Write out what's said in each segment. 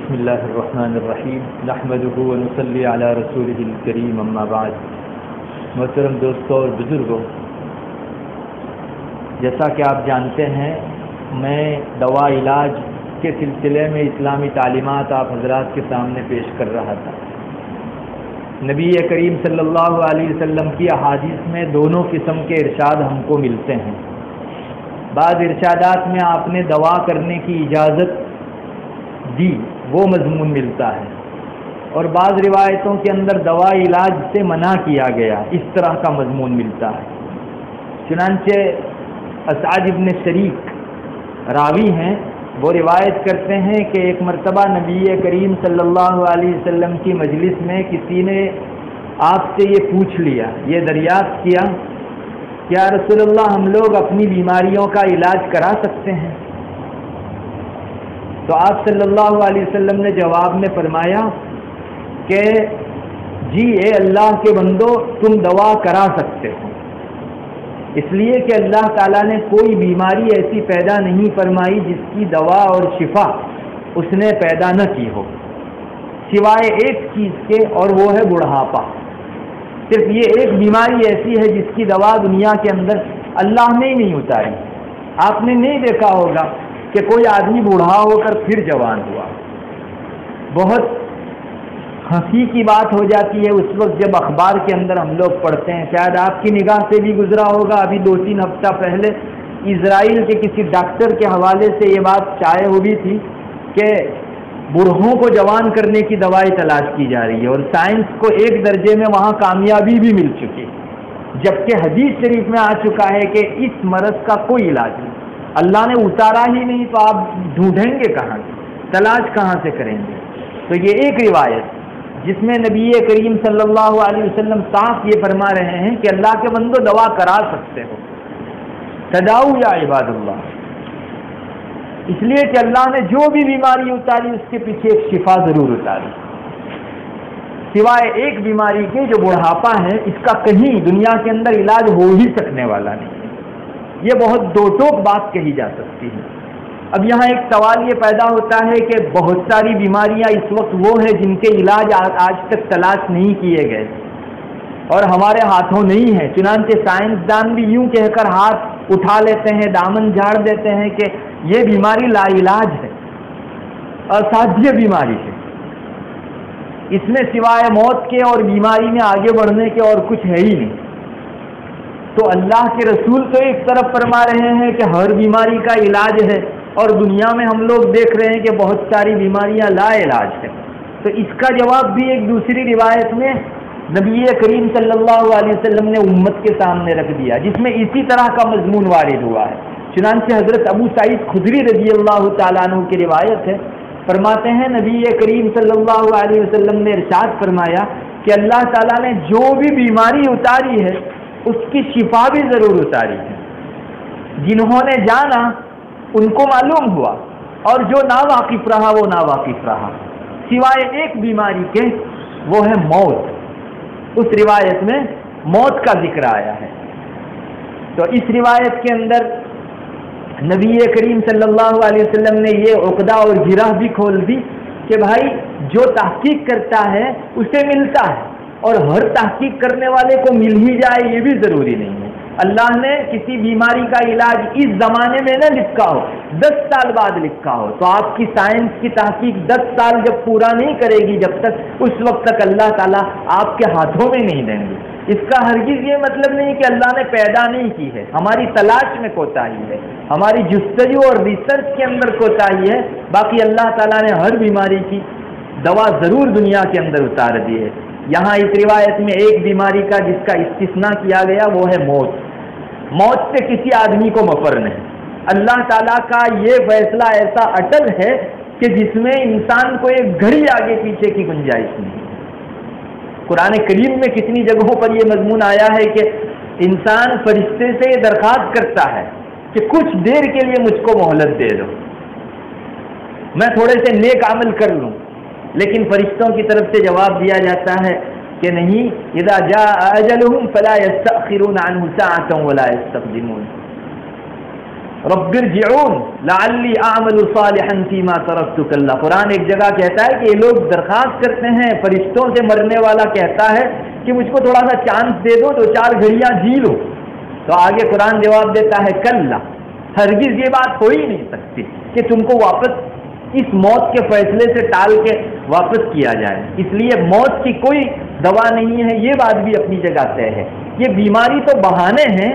بسم اللہ الرحمن الرحیم نحمدہ ونصلی علی رسولہ الکریم اما بعد۔ محترم دوستوں اور بزرگوں، جیسا کہ آپ جانتے ہیں میں دوا علاج کے سلسلے میں اسلامی تعلیمات آپ حضرات کے سامنے پیش کر رہا تھا۔ نبی کریم صلی اللہ علیہ وسلم کی احادیث میں دونوں قسم کے ارشاد ہم کو ملتے ہیں۔ بعض ارشادات میں آپ نے دوا کرنے کی اجازت دی، وہ مضمون ملتا ہے، اور بعض روایتوں کے اندر دوا علاج سے منع کیا گیا، اس طرح کا مضمون ملتا ہے۔ چنانچہ اسعد ابن شریک راوی ہیں، وہ روایت کرتے ہیں کہ ایک مرتبہ نبی کریم صلی اللہ علیہ وسلم کی مجلس میں کسی نے آپ سے یہ پوچھ لیا، یہ دریافت کیا کہ یا رسول اللہ ہم لوگ اپنی بیماریوں کا علاج کرا سکتے ہیں؟ تو آپ صلی اللہ علیہ وسلم نے جواب میں فرمایا کہ جی اے اللہ کے بندو، تم دوا کرا سکتے ہو، اس لیے کہ اللہ تعالیٰ نے کوئی بیماری ایسی پیدا نہیں فرمائی جس کی دوا اور شفا اس نے پیدا نہ کی ہو، سوائے ایک چیز کے، اور وہ ہے بڑھاپا۔ صرف یہ ایک بیماری ایسی ہے جس کی دوا دنیا کے اندر اللہ نے ہی نہیں اتاری۔ آپ نے نہیں دیکھا ہوگا کہ کوئی آدمی بوڑھا ہو کر پھر جوان ہوا۔ بہت ہنسی کی بات ہو جاتی ہے اس وقت جب اخبار کے اندر ہم لوگ پڑھتے ہیں، شاید آپ کی نگاہ سے بھی گزرا ہوگا، ابھی 2-3 ہفتہ پہلے اسرائیل کے کسی ڈاکٹر کے حوالے سے یہ بات شائع ہوئی تھی کہ بوڑھوں کو جوان کرنے کی دوائی تلاش کی جا رہی ہے، اور سائنس کو ایک درجے میں وہاں کامیابی بھی مل چکی، جبکہ حدیث شریف میں آ چکا ہے کہ اس مرض کا کوئی علاج نہیں، اللہ نے اتارا ہی نہیں، تو آپ ڈھونڈیں گے کہاں سے، تلاش کہاں سے کریں گے؟ تو یہ ایک روایت جس میں نبی کریم صلی اللہ علیہ وسلم صاف یہ فرما رہے ہیں کہ اللہ کے بندو دوا کرا سکتے ہو، تداؤ یا عباد اللہ، اس لیے کہ اللہ نے جو بھی بیماری اتاری اس کے پیچھے ایک شفا ضرور اتاری، سوائے ایک بیماری کے جو بڑھاپا ہے، اس کا کہیں دنیا کے اندر علاج ہو ہی سکنے والا نہیں ہے۔ یہ بہت دو ٹوک بات کہی جا سکتی ہے۔ اب یہاں ایک سوال یہ پیدا ہوتا ہے کہ بہت ساری بیماریاں اس وقت وہ ہیں جن کے علاج آج تک تلاش نہیں کیے گئے اور ہمارے ہاتھوں نہیں ہیں، چنانچہ سائنسدان بھی یوں کہہ کر ہاتھ اٹھا لیتے ہیں، دامن جھاڑ دیتے ہیں کہ یہ بیماری لا علاج ہے، اسادھیہ بیماری ہے، اس میں سوائے موت کے اور بیماری میں آگے بڑھنے کے اور کچھ ہے ہی نہیں۔ تو اللہ کے رسول تو ایک طرف فرما رہے ہیں کہ ہر بیماری کا علاج ہے، اور دنیا میں ہم لوگ دیکھ رہے ہیں کہ بہت ساری بیماریاں لا علاج ہیں۔ تو اس کا جواب بھی ایک دوسری روایت میں نبی کریم صلی اللہ علیہ وسلم نے امت کے سامنے رکھ دیا، جس میں اسی طرح کا مضمون وارد ہوا ہے۔ چنانچہ حضرت ابو سعید خدری رضی اللہ تعالیٰ عنہ کی روایت ہے، فرماتے ہیں نبی کریم صلی اللہ علیہ وسلم نے ارشاد فرمایا کہ اللہ تعالیٰ نے جو بھی بیماری اتاری ہے اس کی شفا بھی ضرور اتاری ہے۔ جنہوں نے جانا ان کو معلوم ہوا، اور جو ناواقف رہا وہ ناواقف رہا، سوائے ایک بیماری کے، وہ ہے موت۔ اس روایت میں موت کا ذکر آیا ہے۔ تو اس روایت کے اندر نبی کریم صلی اللہ علیہ وسلم نے یہ عقدہ اور گرہ بھی کھول دی کہ بھائی جو تحقیق کرتا ہے اسے ملتا ہے، اور ہر تحقیق کرنے والے کو مل ہی جائے یہ بھی ضروری نہیں ہے۔ اللہ نے کسی بیماری کا علاج اس زمانے میں نہ لکھا ہو، 10 سال بعد لکھا ہو، تو آپ کی سائنس کی تحقیق 10 سال جب پورا نہیں کرے گی، جب تک اس وقت تک اللہ تعالیٰ آپ کے ہاتھوں میں نہیں دیں گے۔ اس کا ہرگز یہ مطلب نہیں کہ اللہ نے پیدا نہیں کی ہے، ہماری تلاش میں کوتاہی ہے، ہماری جستجو اور ریسرچ کے اندر کوتاہی ہے، باقی اللہ تعالیٰ نے ہر بیماری کی دوا ضرور دنیا کے اندر اتار دی ہے۔ یہاں اس روایت میں ایک بیماری کا جس کا استثناء کیا گیا وہ ہے موت۔ موت سے کسی آدمی کو مفر نہیں، اللہ تعالیٰ کا یہ فیصلہ ایسا اٹل ہے کہ جس میں انسان کو ایک گھڑی آگے پیچھے کی گنجائش نہیں۔ قرآن کریم میں کتنی جگہوں پر یہ مضمون آیا ہے کہ انسان فرشتے سے یہ درخواست کرتا ہے کہ کچھ دیر کے لیے مجھ کو مہلت دے دو، میں تھوڑے سے نیک عمل کر لوں، لیکن فرشتوں کی طرف سے جواب دیا جاتا ہے کہ نہیں، اذا جاء اجلهم فلا يستأخرون عنه ساعة ولا يستقدمون، رب ارجعون لعلی اعمل صالحا فیما ترکت کلا. قرآن ایک جگہ کہتا ہے کہ یہ لوگ درخواست کرتے ہیں فرشتوں سے، مرنے والا کہتا ہے کہ مجھ کو تھوڑا سا چانس دے دو، 2-4 گھڑیاں جی لو. تو آگے قرآن جواب دیتا ہے کلا، ہرگز یہ بات ہو ہی نہیں سکتی کہ تم کو واپس اس موت کے فیصلے سے ٹال کے واپس کیا جائے. اس لیے موت کی کوئی دوا نہیں ہے، یہ بات بھی اپنی جگہ طے ہے. یہ بیماری تو بہانے ہیں،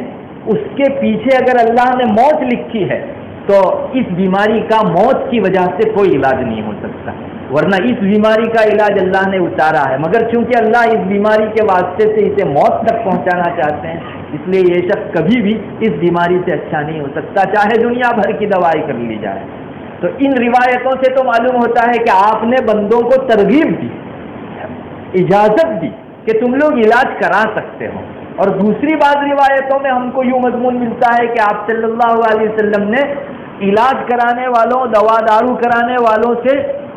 اس کے پیچھے اگر اللہ نے موت لکھی ہے تو اس بیماری کا موت کی وجہ سے کوئی علاج نہیں ہو سکتا، ورنہ اس بیماری کا علاج اللہ نے اتارا ہے. مگر چونکہ اللہ اس بیماری کے واسطے سے اسے موت تک پہنچانا چاہتے ہیں، اس لیے یہ شخص کبھی بھی اس بیماری سے اچھا نہیں ہو سکتا، چاہے دنیا بھر کی دوائی کر لی جائے. تو ان روایتوں سے تو معلوم ہوتا ہے کہ آپ نے بندوں کو ترغیب دی، اجازت دی کہ تم لوگ علاج کرا سکتے ہو. اور دوسری بات، روایتوں میں ہم کو یوں مضمون ملتا ہے کہ آپ صلی اللہ علیہ وسلم نے علاج کرانے والوں، دوا دارو کرانے والوں سے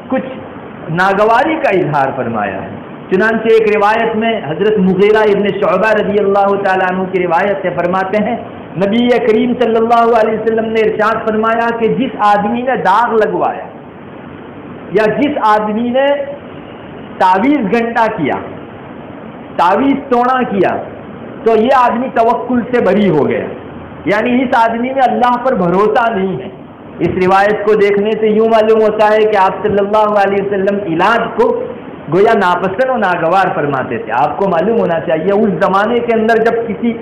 کچھ ناگواری کا اظہار فرمایا ہے. چنانچہ ایک روایت میں حضرت مغیرہ ابن شعبہ رضی اللہ تعالیٰ عنہ کی روایت سے فرماتے ہیں، نبی کریم صلی اللہ علیہ وسلم نے ارشاد فرمایا کہ جس آدمی نے داغ لگوایا یا جس آدمی نے تعویذ گھنٹا کیا، تعویذ توڑا کیا، تو یہ آدمی توکل سے بری ہو گیا، یعنی اس آدمی میں اللہ پر بھروسہ نہیں ہے. اس روایت کو دیکھنے سے یوں معلوم ہوتا ہے کہ آپ صلی اللہ علیہ وسلم علاج کو گویا ناپسند و ناگوار فرماتے تھے. آپ کو معلوم ہونا چاہیے اس زمانے کے اندر جب کسی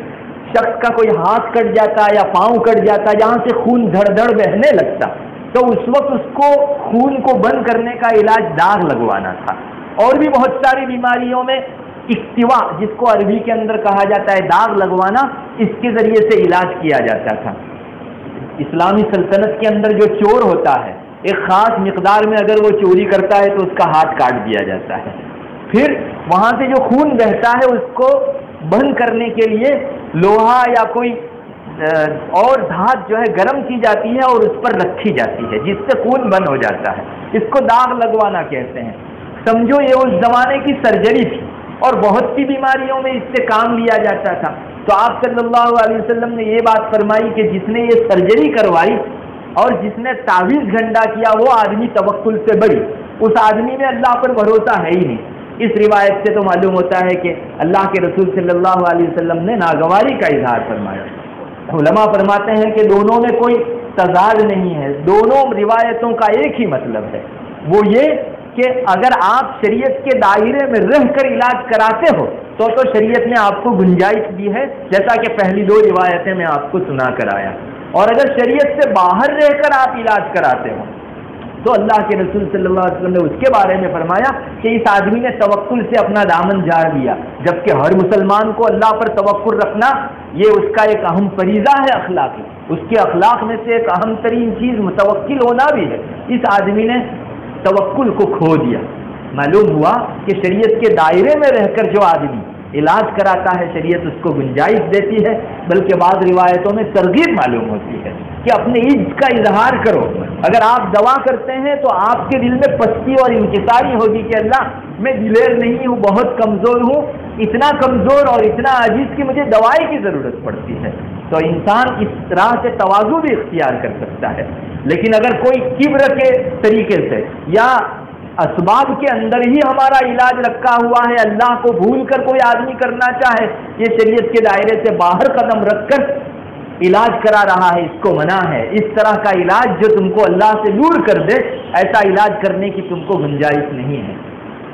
شخص کا کوئی ہاتھ کٹ جاتا یا پاؤں کٹ جاتا، جہاں سے خون دھڑ دھڑ بہنے لگتا، تو اس وقت اس کو خون کو بند کرنے کا علاج داغ لگوانا تھا. اور بھی بہت ساری بیماریوں میں اکتوا، جس کو عربی کے اندر کہا جاتا ہے داغ لگوانا، اس کے ذریعے سے علاج کیا جاتا تھا. اسلامی سلطنت کے اندر جو چور ہوتا ہے، ایک خاص مقدار میں اگر وہ چوری کرتا ہے تو اس کا ہاتھ کاٹ دیا جاتا ہے. پھر وہاں سے جو خون بہتا ہے اس کو بند کرنے کے لیے لوہا یا کوئی اور دھات جو ہے گرم کی جاتی ہے اور اس پر رکھی جاتی ہے، جس سے خون بند ہو جاتا ہے. اس کو داغ لگوانا کہتے ہیں. سمجھو یہ اس زمانے کی سرجری تھی اور بہت سی بیماریوں میں اس سے کام لیا جاتا تھا. تو آپ صلی اللہ علیہ وسلم نے یہ بات فرمائی کہ جس نے یہ سرجری کروائی اور جس نے تعویذ گھنٹا کیا وہ آدمی توکل سے بری، اس آدمی میں اللہ پر بھروسہ ہے ہی نہیں. اس روایت سے تو معلوم ہوتا ہے کہ اللہ کے رسول صلی اللہ علیہ وسلم نے ناگواری کا اظہار فرمایا. علماء فرماتے ہیں کہ دونوں میں کوئی تضاد نہیں ہے، دونوں روایتوں کا ایک ہی مطلب ہے، وہ یہ کہ اگر آپ شریعت کے دائرے میں رہ کر علاج کراتے ہو تو شریعت نے آپ کو گنجائش دی ہے، جیسا کہ پہلی 2 روایتیں میں آپ کو سنا کر آیا. اور اگر شریعت سے باہر رہ کر آپ علاج کراتے ہو تو اللہ کے رسول صلی اللہ علیہ وسلم نے اس کے بارے میں فرمایا کہ اس آدمی نے توکل سے اپنا دامن جھاڑ دیا. جبکہ ہر مسلمان کو اللہ پر توکل رکھنا یہ اس کا ایک اہم فریضہ ہے اخلاقی، اس کے اخلاق میں سے ایک اہم ترین چیز متوکل ہونا بھی ہے. اس آدمی نے توکل کو کھو دیا. معلوم ہوا کہ شریعت کے دائرے میں رہ کر جو آدمی علاج کراتا ہے شریعت اس کو گنجائش دیتی ہے، بلکہ بعض روایتوں میں ترغیب معلوم ہوتی ہے کہ اپنے عجز کا اظہار کرو. اگر آپ دوا کرتے ہیں تو آپ کے دل میں پستی اور انکساری ہوگی کہ اللہ میں دلیر نہیں ہوں، بہت کمزور ہوں، اتنا کمزور اور اتنا عاجز کہ مجھے دوائی کی ضرورت پڑتی ہے. تو انسان اس طرح سے تواضع بھی اختیار کر سکتا ہے. لیکن اگر کوئی کبر کے طریقے سے یا اسباب کے اندر ہی ہمارا علاج رکھا ہوا ہے، اللہ کو بھول کر کوئی آدمی کرنا چاہے، یہ شریعت کے دائرے سے باہر قدم رکھ کر علاج کرا رہا ہے، اس کو منع ہے. اس طرح کا علاج جو تم کو اللہ سے دور کر دے، ایسا علاج کرنے کی تم کو گنجائش نہیں ہے.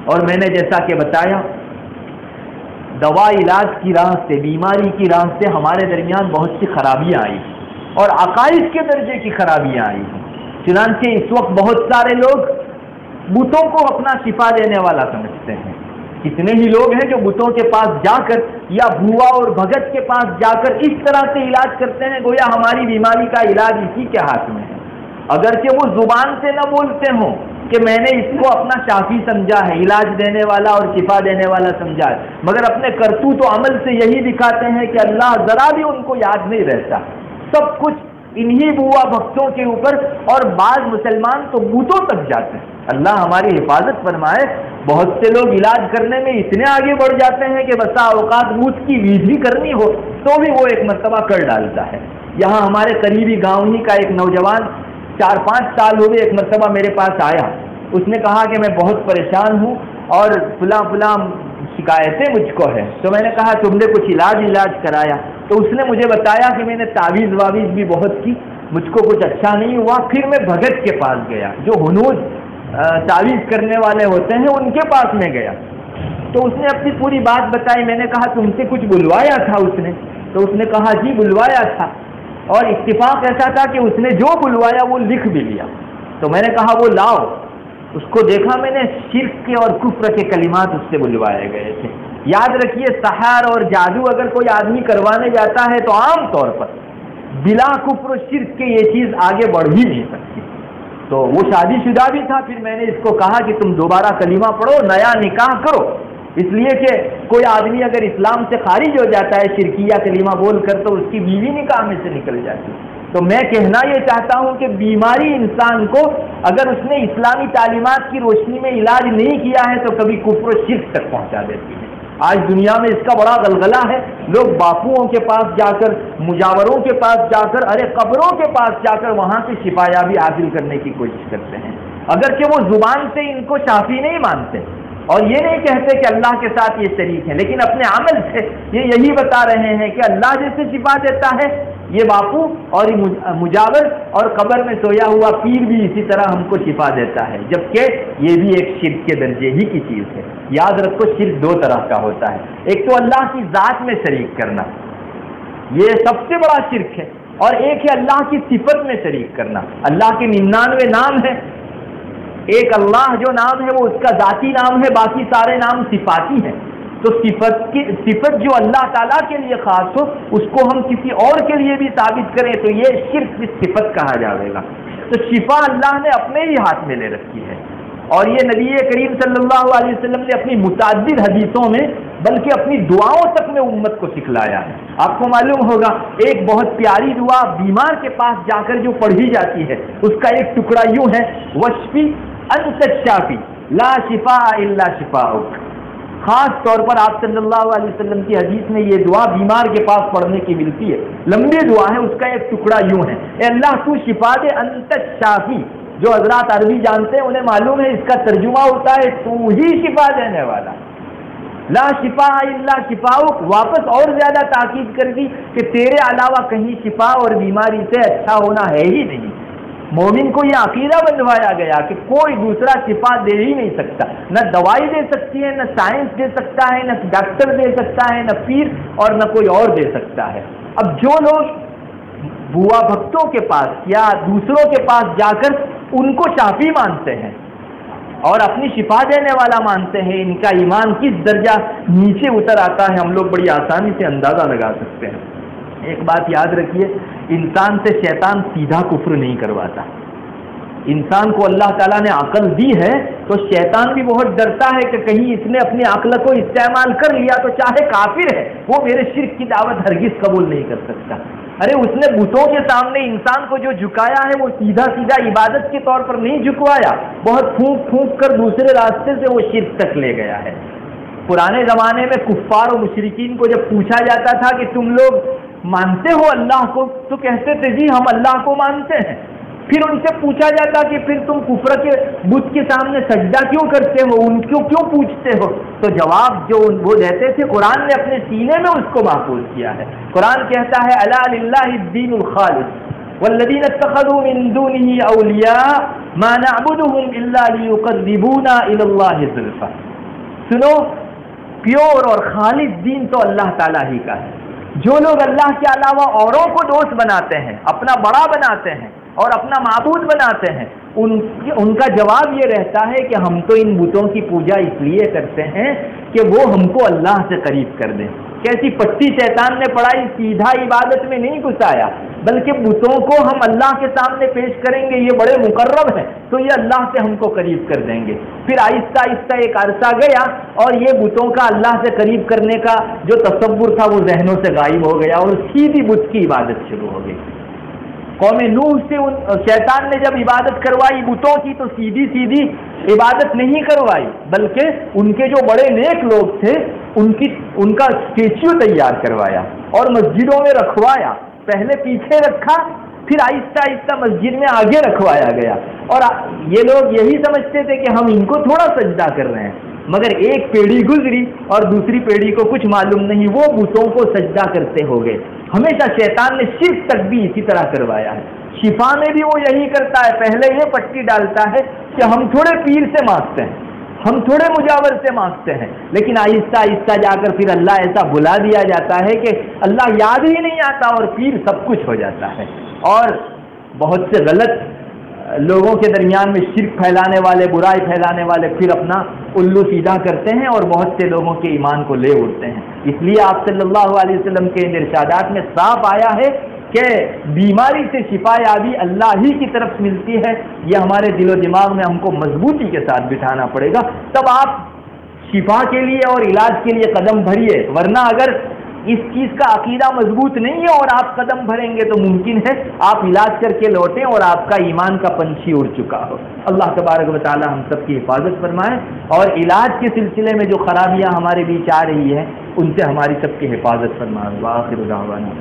اور میں نے جیسا کہ بتایا، دوا علاج کی راہ سے، بیماری کی راہ سے ہمارے درمیان بہت سی خرابیاں آئی اور عقائد کے درجے کی خرابیاں آئی ہیں. چنانچہ اس وقت بہت سارے لوگ بتوں کو اپنا شفا دینے والا سمجھتے ہیں. کتنے ہی لوگ ہیں جو بتوں کے پاس جا کر یا بھوا اور بھگت کے پاس جا کر اس طرح سے علاج کرتے ہیں گویا ہماری بیماری کا علاج اسی کے ہاتھ میں ہے، اگرچہ وہ زبان سے نہ بولتے ہوں کہ میں نے اس کو اپنا شافی سمجھا ہے، علاج دینے والا اور شفا دینے والا سمجھا ہے، مگر اپنے کرتوت و عمل سے یہی دکھاتے ہیں کہ اللہ ذرا بھی ان کو یاد نہیں رہتا. سب کچھ انہی بوا بھکتوں کے اوپر، اور بعض مسلمان تو بتوں تک جاتے ہیں۔ اللہ ہماری حفاظت فرمائے۔ بہت سے لوگ علاج کرنے میں اتنے آگے بڑھ جاتے ہیں کہ بسا اوقات بت کی ویدھی کرنی ہو تو بھی وہ ایک مرتبہ کر ڈالتا ہے۔ یہاں ہمارے قریبی گاؤں ہی کا ایک نوجوان 4-5 سال ہو گئے، ایک مرتبہ میرے پاس آیا، اس نے کہا کہ میں بہت پریشان ہوں اور فلاں فلاں شکایتیں مجھ کو ہے۔ تو میں نے کہا تم نے کچھ علاج کرایا؟ تو اس نے مجھے بتایا کہ میں نے تعویذ واویز بھی بہت کی، مجھ کو کچھ اچھا نہیں ہوا۔ پھر میں بھگت کے پاس گیا، جو ہنوز تعویذ کرنے والے ہوتے ہیں ان کے پاس میں گیا، تو اس نے اپنی پوری بات بتائی۔ میں نے کہا تم سے کچھ بلوایا تھا اس نے؟ تو اس نے کہا جی بلوایا تھا، اور اتفاق ایسا تھا کہ اس نے جو بلوایا وہ لکھ بھی لیا۔ تو میں نے کہا وہ لاؤ۔ اس کو دیکھا میں نے، شرک کے اور کفر کے کلمات اس سے بلوائے گئے تھے۔ یاد رکھیے سحر اور جادو اگر کوئی آدمی کروانے جاتا ہے تو عام طور پر بلا کفر و شرک کے یہ چیز آگے بڑھ ہی نہیں سکتی۔ تو وہ شادی شدہ بھی تھا، پھر میں نے اس کو کہا کہ تم دوبارہ کلمہ پڑھو، نیا نکاح کرو، اس لیے کہ کوئی آدمی اگر اسلام سے خارج ہو جاتا ہے شرکیہ کلمہ بول کر تو اس کی بیوی نکاح میں سے نکل جاتی۔ تو میں کہنا یہ چاہتا ہوں کہ بیماری انسان کو اگر اس نے اسلامی تعلیمات کی روشنی میں علاج نہیں کیا ہے تو کبھی کفر و شرک تک پہنچا دیتی ہے۔ آج دنیا میں اس کا بڑا غلغلہ ہے، لوگ باپوؤں کے پاس جا کر، مجاوروں کے پاس جا کر، قبروں کے پاس جا کر وہاں سے شفا یابی حاصل کرنے کی کوشش کرتے ہیں، اگرچہ وہ زبان سے ان کو شافی نہیں مانتے اور یہ نہیں کہتے کہ اللہ کے ساتھ یہ شریک ہے، لیکن اپنے عمل سے یہ یہی بتا رہے ہیں کہ اللہ جیسے شفا دیتا ہے یہ باپو اور مجاور اور قبر میں سویا ہوا پیر بھی اسی طرح ہم کو شفا دیتا ہے، جبکہ یہ بھی ایک شرک کے درجے ہی کی چیز ہے۔ یاد رکھو شرک 2 طرح کا ہوتا ہے، ایک تو اللہ کی ذات میں شریک کرنا، یہ سب سے بڑا شرک ہے، اور ایک ہے اللہ کی صفت میں شریک کرنا۔ اللہ کے 99 نام ہیں، ایک اللہ جو نام ہے وہ اس کا ذاتی نام ہے، باقی سارے نام صفاتی ہیں۔ تو صفت جو اللہ تعالیٰ کے لیے خاص ہو اس کو ہم کسی اور کے لیے بھی ثابت کریں تو یہ شرک کی صفت کہا جائے گا۔ تو شفا اللہ نے اپنے ہی ہاتھ میں لے رکھی ہے، اور یہ نبی کریم صلی اللہ علیہ وسلم نے اپنی متعدد حدیثوں میں بلکہ اپنی دعاؤں تک میں امت کو سکھلایا ہے۔ آپ کو معلوم ہوگا ایک بہت پیاری دعا بیمار کے پاس جا کر جو پڑھی جاتی ہے اس کا ایک ٹکڑا یوں ہے، وشفی انت الشافی لا شفاء الا شفاؤک۔ خاص طور پر آپ صلی اللہ علیہ وسلم کی حدیث میں یہ دعا بیمار کے پاس پڑھنے کی ملتی ہے، لمبی دعا ہے، اس کا ایک ٹکڑا یوں ہے، اے اللہ تو شفا دے، انت الشافی۔ جو حضرات عربی جانتے ہیں انہیں معلوم ہے اس کا ترجمہ ہوتا ہے تو ہی شفا دینے والا، لا شفاء الا شفاؤک۔ واپس اور زیادہ تاکید کر دی کہ تیرے علاوہ کہیں شفا اور بیماری سے اچھا ہونا ہے ہی نہیں۔ مومن کو یہ عقیدہ بندھوایا گیا کہ کوئی دوسرا شفا دے ہی نہیں سکتا، نہ دوائی دے سکتی ہے، نہ سائنس دے سکتا ہے، نہ ڈاکٹر دے سکتا ہے، نہ پیر، اور نہ کوئی اور دے سکتا ہے۔ اب جو لوگ بوا بھکتوں کے پاس یا دوسروں کے پاس جا کر ان کو شافی مانتے ہیں اور اپنی شفا دینے والا مانتے ہیں، ان کا ایمان کس درجہ نیچے اتر آتا ہے ہم لوگ بڑی آسانی سے اندازہ لگا سکتے ہیں۔ ایک بات یاد رکھیے، انسان سے شیطان سیدھا کفر نہیں کرواتا۔ انسان کو اللہ تعالیٰ نے عقل دی ہے تو شیطان بھی بہت ڈرتا ہے کہ کہیں اس نے اپنی عقل کو استعمال کر لیا تو چاہے کافر ہے وہ میرے شرک کی دعوت ہرگز قبول نہیں کر سکتا۔ ارے اس نے بتوں کے سامنے انسان کو جو جھکایا ہے وہ سیدھا سیدھا عبادت کے طور پر نہیں جھکوایا، بہت پھونک پھونک کر دوسرے راستے سے وہ شرک تک لے گیا ہے۔ پرانے زمانے میں کفار و مشرکین کو جب پوچھا جاتا تھا کہ تم لوگ مانتے ہو اللہ کو، تو کہتے تھے جی ہم اللہ کو مانتے ہیں۔ پھر ان سے پوچھا جاتا کہ پھر تم کفر کے بت کے سامنے سجدہ کیوں کرتے ہو، ان کو کیوں پوچھتے ہو؟ تو جواب جو وہ دیتے تھے قرآن نے اپنے سینے میں اس کو محفوظ کیا ہے۔ قرآن کہتا ہے الا للہ الدین الخالص والذین اتخذوا من دونه اولیاء ما نعبدهم الا لیقربونا الی اللہ زلفی۔ سنو، پیور اور خالص دین تو اللہ تعالیٰ ہی کا ہے۔ جو لوگ اللہ کے علاوہ اوروں کو دوست بناتے ہیں، اپنا بڑا بناتے ہیں اور اپنا معبود بناتے ہیں، ان کا جواب یہ رہتا ہے کہ ہم تو ان بتوں کی پوجا اس لیے کرتے ہیں کہ وہ ہم کو اللہ سے قریب کر دیں۔ کیسی پٹی شیطان نے پڑھائی، سیدھا عبادت میں نہیں گھسایا بلکہ بتوں کو ہم اللہ کے سامنے پیش کریں گے، یہ بڑے مقرب ہیں تو یہ اللہ سے ہم کو قریب کر دیں گے۔ پھر آہستہ آہستہ ایک عرصہ گیا اور یہ بتوں کا اللہ سے قریب کرنے کا جو تصور تھا وہ ذہنوں سے غائب ہو گیا اور سیدھی بت کی عبادت شروع ہو گئی۔ قوم نوح سے شیطان نے جب عبادت کروائی بتوں کی تو سیدھی سیدھی عبادت نہیں کروائی، بلکہ ان کے جو بڑے نیک لوگ تھے ان کا اسٹیچو تیار کروایا اور مسجدوں میں رکھوایا، پہلے پیچھے رکھا پھر آہستہ آہستہ مسجد میں آگے رکھوایا گیا، اور یہ لوگ یہی سمجھتے تھے کہ ہم ان کو تھوڑا سجدہ کر رہے ہیں، مگر ایک پیڑھی گزری اور دوسری پیڑھی کو کچھ معلوم نہیں، وہ بتوں کو سجدہ کرتے ہو گئے۔ ہمیشہ شیطان نے شرک تک بھی اسی طرح کروایا ہے، شفا میں بھی وہ یہی کرتا ہے، پہلے یہ پٹی ڈالتا ہے کہ ہم تھوڑے پیر سے مانگتے ہیں، ہم تھوڑے مجاور سے مانگتے ہیں، لیکن آہستہ آہستہ جا کر پھر اللہ ایسا بلا دیا جاتا ہے کہ اللہ یاد ہی نہیں آتا اور پیر سب کچھ ہو جاتا ہے۔ اور بہت سے غلط لوگوں کے درمیان میں شرک پھیلانے والے، برائی پھیلانے والے پھر اپنا الو سیدھا کرتے ہیں اور بہت سے لوگوں کے ایمان کو لے اڑتے ہیں۔ اس لیے آپ صلی اللہ علیہ وسلم کے ارشادات میں صاف آیا ہے کہ بیماری سے شفا یابی اللہ ہی کی طرف ملتی ہے، یہ ہمارے دل و دماغ میں ہم کو مضبوطی کے ساتھ بٹھانا پڑے گا، تب آپ شفا کے لیے اور علاج کے لیے قدم بھریے، ورنہ اگر اس چیز کا عقیدہ مضبوط نہیں ہے اور آپ قدم بھریں گے تو ممکن ہے آپ علاج کر کے لوٹیں اور آپ کا ایمان کا پنچھی اڑ چکا ہو۔ اللہ تبارک و تعالی ہم سب کی حفاظت فرمائے، اور علاج کے سلسلے میں جو خرابیاں ہمارے بیچ آ رہی ہیں ان سے ہماری سب کی حفاظت فرمائے۔ وآخر دعوانا